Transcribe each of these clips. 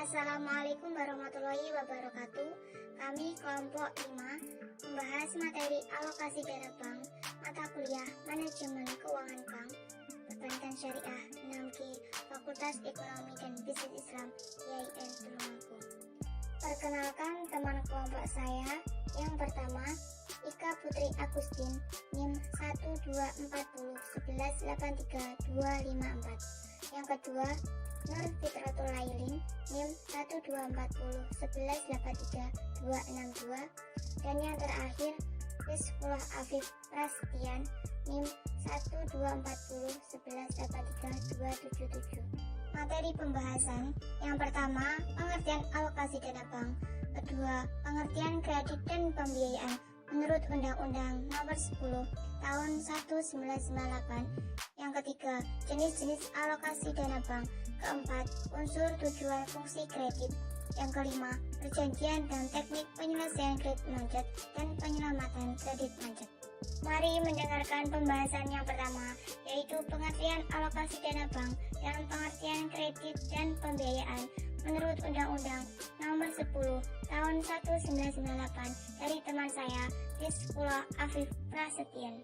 Assalamualaikum warahmatullahi wabarakatuh. Kami kelompok 5 membahas materi alokasi dana bank mata kuliah Manajemen Keuangan Bank Perbankan Syariah 6G Fakultas Ekonomi dan Bisnis Islam IAIN Tulungagung. Perkenalkan teman kelompok saya. Yang pertama, Ika Putri Agustin, NIM 12401183254. Yang kedua, Nur Fitratul Lailin, NIM 12401183262. Dan yang terakhir, Rizkullah Afif Prasetyan, NIM 12401183277. Materi pembahasan. Yang pertama, pengertian alokasi dana bank. Kedua, pengertian kredit dan pembiayaan menurut Undang-Undang Nomor 10 Tahun 1998. Yang ketiga, jenis-jenis alokasi dana bank. Keempat, unsur tujuan fungsi kredit. Yang kelima, perjanjian dan teknik penyelesaian kredit macet dan penyelamatan kredit macet. Mari mendengarkan pembahasan yang pertama, yaitu pengertian alokasi dana bank dalam pengertian kredit dan pembiayaan menurut Undang-Undang Nomor 10 Tahun 1998 dari teman saya, Rizkullah Afif Prasetyan.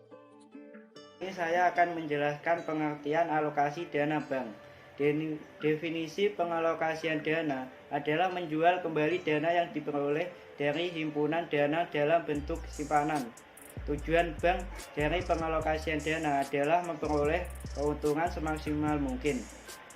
Ini saya akan menjelaskan pengertian alokasi dana bank. Definisi pengalokasian dana adalah menjual kembali dana yang diperoleh dari himpunan dana dalam bentuk simpanan. Tujuan bank dari pengalokasian dana adalah memperoleh keuntungan semaksimal mungkin.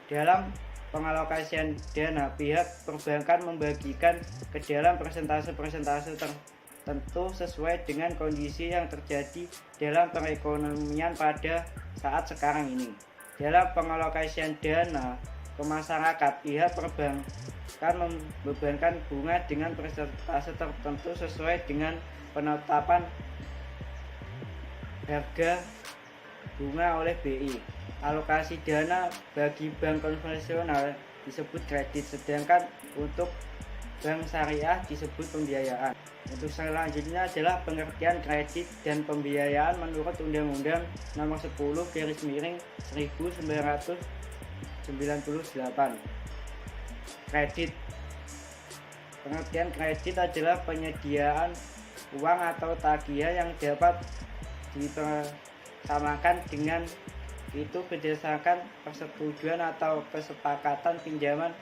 Dalam pengalokasian dana, pihak perbankan membagikan ke dalam persentase-persentase tertentu sesuai dengan kondisi yang terjadi dalam perekonomian pada saat sekarang ini. Dalam pengalokasian dana ke masyarakat, pihak perbankan membebankan bunga dengan persentase tertentu sesuai dengan penetapan harga bunga oleh BI. Alokasi dana bagi bank konvensional disebut kredit, sedangkan untuk bank syariah disebut pembiayaan. Untuk selanjutnya adalah pengertian kredit dan pembiayaan menurut Undang-Undang Nomor 10/1998. Kredit. Pengertian kredit adalah penyediaan uang atau tagihan yang dapat dipersamakan dengan itu berdasarkan persetujuan atau kesepakatan pinjaman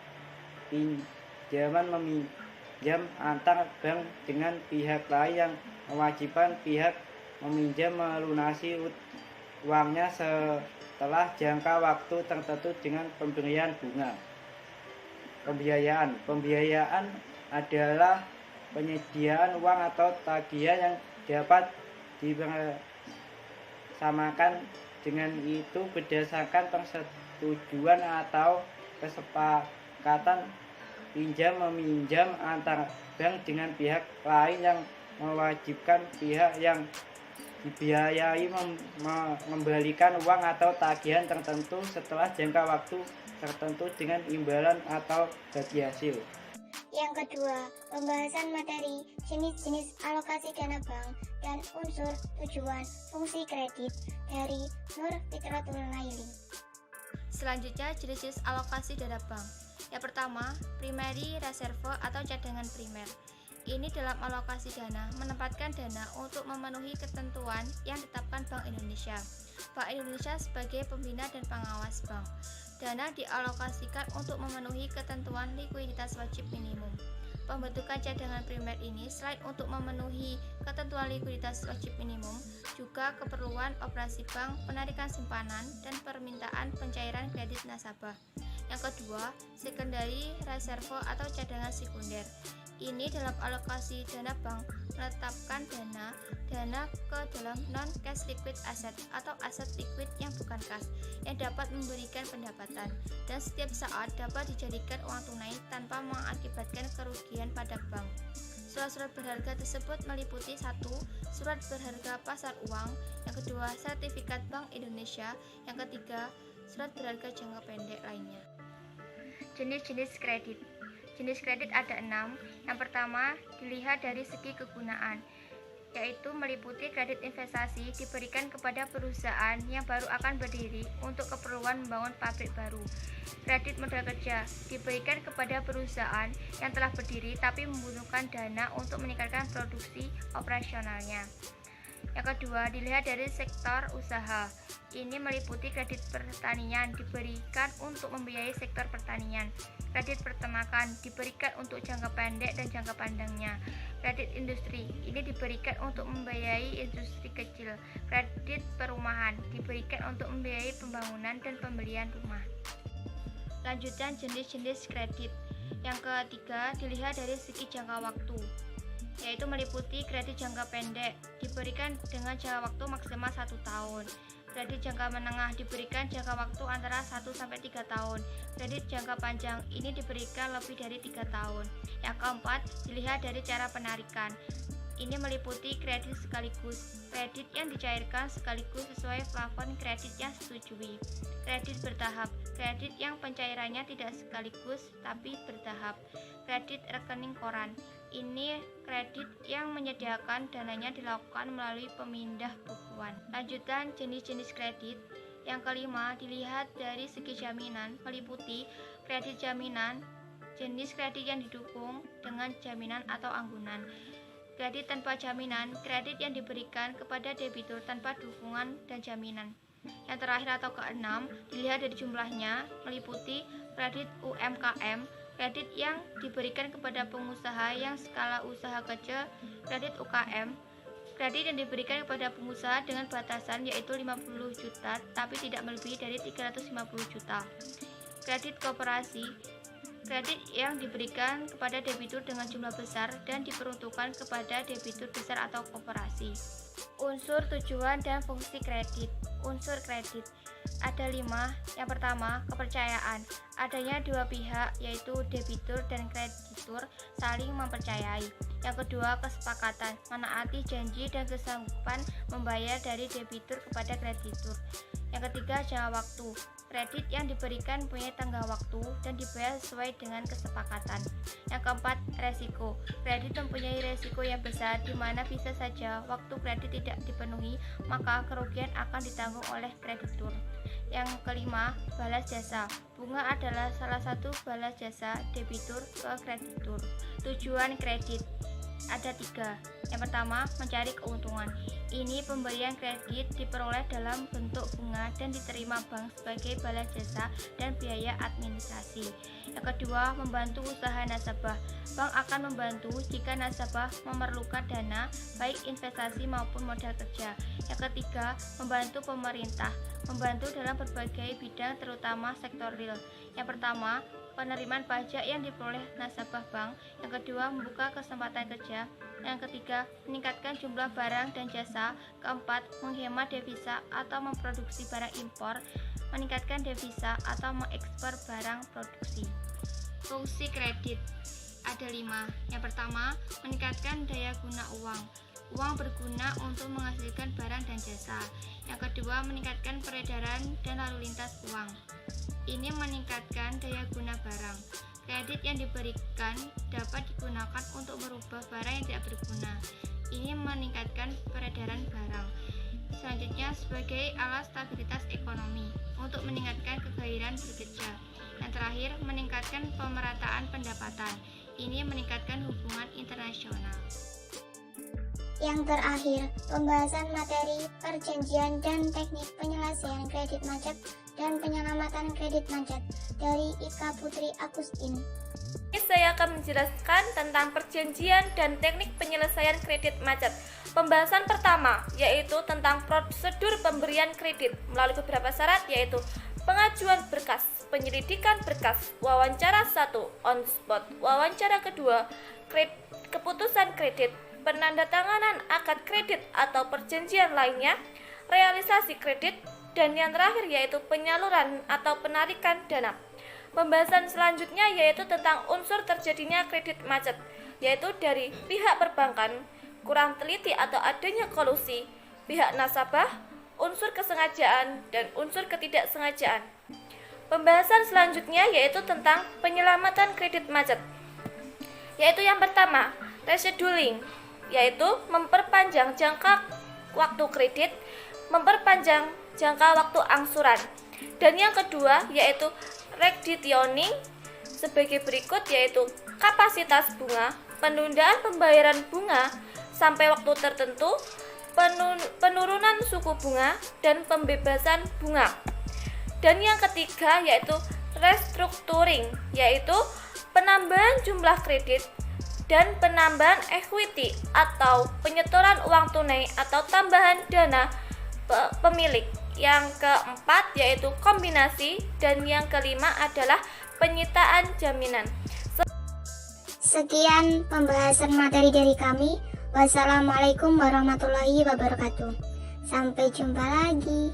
meminjam antar bank dengan pihak lain yang mewajibkan pihak meminjam melunasi uangnya setelah jangka waktu tertentu dengan pemberian bunga. Pembiayaan adalah penyediaan uang atau tagihan yang dapat dibersamakan dengan itu berdasarkan persetujuan atau kesepakatan pinjam meminjam antar bank dengan pihak lain yang mewajibkan pihak yang dibiayai mengembalikan uang atau tagihan tertentu setelah jangka waktu tertentu dengan imbalan atau bagi hasil. Yang kedua, pembahasan materi jenis-jenis alokasi dana bank dan unsur tujuan fungsi kredit dari Nur Fitratul Lailin. Selanjutnya, jenis-jenis alokasi dana bank. Yang pertama, primary reserve atau cadangan primer. Ini dalam alokasi dana menempatkan dana untuk memenuhi ketentuan yang ditetapkan Bank Indonesia. Bank Indonesia sebagai pembina dan pengawas bank. Dana dialokasikan untuk memenuhi ketentuan likuiditas wajib minimum. Pembentukan cadangan primer ini selain untuk memenuhi ketentuan likuiditas wajib minimum, juga keperluan operasi bank, penarikan simpanan, dan permintaan pencairan kredit nasabah. Yang kedua, secondary reserve atau cadangan sekunder. Ini dalam alokasi dana bank menetapkan dana ke dalam non-cash liquid asset atau aset liquid yang bukan kas yang dapat memberikan pendapatan dan setiap saat dapat dijadikan uang tunai tanpa mengakibatkan kerugian pada bank. Surat-surat berharga tersebut meliputi 1. Surat berharga pasar uang. Yang kedua, sertifikat Bank Indonesia. Yang ketiga, surat berharga jangka pendek lainnya. Jenis-jenis kredit. Jenis kredit ada 6. Yang pertama, dilihat dari segi kegunaan. yaitu meliputi kredit investasi diberikan kepada perusahaan yang baru akan berdiri untuk keperluan membangun pabrik baru. Kredit modal kerja diberikan kepada perusahaan yang telah berdiri tapi membutuhkan dana untuk meningkatkan produksi operasionalnya. Yang kedua, dilihat dari sektor usaha. Ini meliputi kredit pertanian diberikan untuk membiayai sektor pertanian. Kredit peternakan diberikan untuk jangka pendek dan jangka panjangnya. Kredit industri ini diberikan untuk membiayai industri kecil. Kredit perumahan diberikan untuk membiayai pembangunan dan pembelian rumah. Lanjutan jenis-jenis kredit. Yang ketiga, dilihat dari segi jangka waktu, yaitu meliputi kredit jangka pendek diberikan dengan jangka waktu maksimal 1 tahun. Kredit jangka menengah diberikan jangka waktu antara 1-3 tahun. Kredit jangka panjang ini diberikan lebih dari 3 tahun. Yang keempat, dilihat dari cara penarikan. Ini meliputi kredit sekaligus, kredit yang dicairkan sekaligus sesuai plafon kredit yang disetujui. Kredit bertahap, kredit yang pencairannya tidak sekaligus tapi bertahap. Kredit rekening koran, ini kredit yang menyediakan dananya dilakukan melalui pemindah bukuan. Lanjutan jenis-jenis kredit. Yang kelima, dilihat dari segi jaminan, meliputi kredit jaminan, jenis kredit yang didukung dengan jaminan atau anggunan. Kredit tanpa jaminan, kredit yang diberikan kepada debitur tanpa dukungan dan jaminan. Yang terakhir atau keenam, dilihat dari jumlahnya, meliputi kredit UMKM, kredit yang diberikan kepada pengusaha yang skala usaha kecil, kredit UKM, kredit yang diberikan kepada pengusaha dengan batasan yaitu 50 juta tapi tidak melebihi dari 350 juta. Kredit koperasi, kredit yang diberikan kepada debitur dengan jumlah besar dan diperuntukkan kepada debitur besar atau koperasi. Unsur tujuan dan fungsi kredit. Unsur kredit ada 5. Yang pertama, kepercayaan. Adanya dua pihak yaitu debitur dan kreditur saling mempercayai. Yang kedua, kesepakatan, menaati janji dan kesanggupan membayar dari debitur kepada kreditur. Yang ketiga, jangka waktu. Kredit yang diberikan punya tenggang waktu dan dibayar sesuai dengan kesepakatan. Yang keempat, resiko. Kredit mempunyai resiko yang besar di mana bisa saja waktu kredit tidak dipenuhi, maka kerugian akan ditanggung oleh kreditur. Yang kelima, balas jasa. Bunga adalah salah satu balas jasa debitur ke kreditur. Tujuan kredit ada 3. Yang pertama, mencari keuntungan. Ini pemberian kredit diperoleh dalam bentuk bunga dan diterima bank sebagai balas jasa dan biaya administrasi. Yang kedua, membantu usaha nasabah. Bank akan membantu jika nasabah memerlukan dana, baik investasi maupun modal kerja. Yang ketiga, membantu pemerintah. Membantu dalam berbagai bidang terutama sektor real. Yang pertama, penerimaan pajak yang diperoleh nasabah bank. Yang kedua, membuka kesempatan kerja. Yang ketiga, meningkatkan jumlah barang dan jasa. Keempat, menghemat devisa atau memproduksi barang impor, meningkatkan devisa atau mengekspor barang produksi. Fungsi kredit ada 5. Yang pertama, meningkatkan daya guna uang. Uang berguna untuk menghasilkan barang dan jasa. Yang kedua, meningkatkan peredaran dan lalu lintas uang. Ini meningkatkan daya guna barang. Kredit yang diberikan dapat digunakan untuk merubah barang yang tidak berguna. Ini meningkatkan peredaran barang. Selanjutnya, sebagai alat stabilitas ekonomi untuk meningkatkan kegairahan bekerja. Yang terakhir, meningkatkan pemerataan pendapatan. Ini meningkatkan hubungan internasional. Yang terakhir, pembahasan materi, perjanjian, dan teknik penyelesaian kredit macet dan penyelamatan kredit macet dari Ika Putri Agustin. Saya akan menjelaskan tentang perjanjian dan teknik penyelesaian kredit macet. Pembahasan pertama yaitu tentang prosedur pemberian kredit melalui beberapa syarat yaitu pengajuan berkas, penyelidikan berkas, wawancara 1, on spot, wawancara kedua, keputusan kredit, penandatanganan akad kredit atau perjanjian lainnya, realisasi kredit, dan yang terakhir yaitu penyaluran atau penarikan dana. Pembahasan selanjutnya yaitu tentang unsur terjadinya kredit macet, yaitu dari pihak perbankan, kurang teliti atau adanya kolusi, pihak nasabah, unsur kesengajaan, dan unsur ketidaksengajaan. Pembahasan selanjutnya yaitu tentang penyelamatan kredit macet, yaitu yang pertama, rescheduling. yaitu memperpanjang jangka waktu kredit, memperpanjang jangka waktu angsuran. Dan yang kedua yaitu reductioning sebagai berikut, yaitu kapasitas bunga, penundaan pembayaran bunga sampai waktu tertentu, penurunan suku bunga, dan pembebasan bunga. Dan yang ketiga yaitu restructuring, yaitu penambahan jumlah kredit dan penambahan equity atau penyetoran uang tunai atau tambahan dana pemilik. Yang keempat yaitu kombinasi, dan yang kelima adalah penyitaan jaminan. Sekian pembahasan materi dari kami. Wassalamualaikum warahmatullahi wabarakatuh. Sampai jumpa lagi.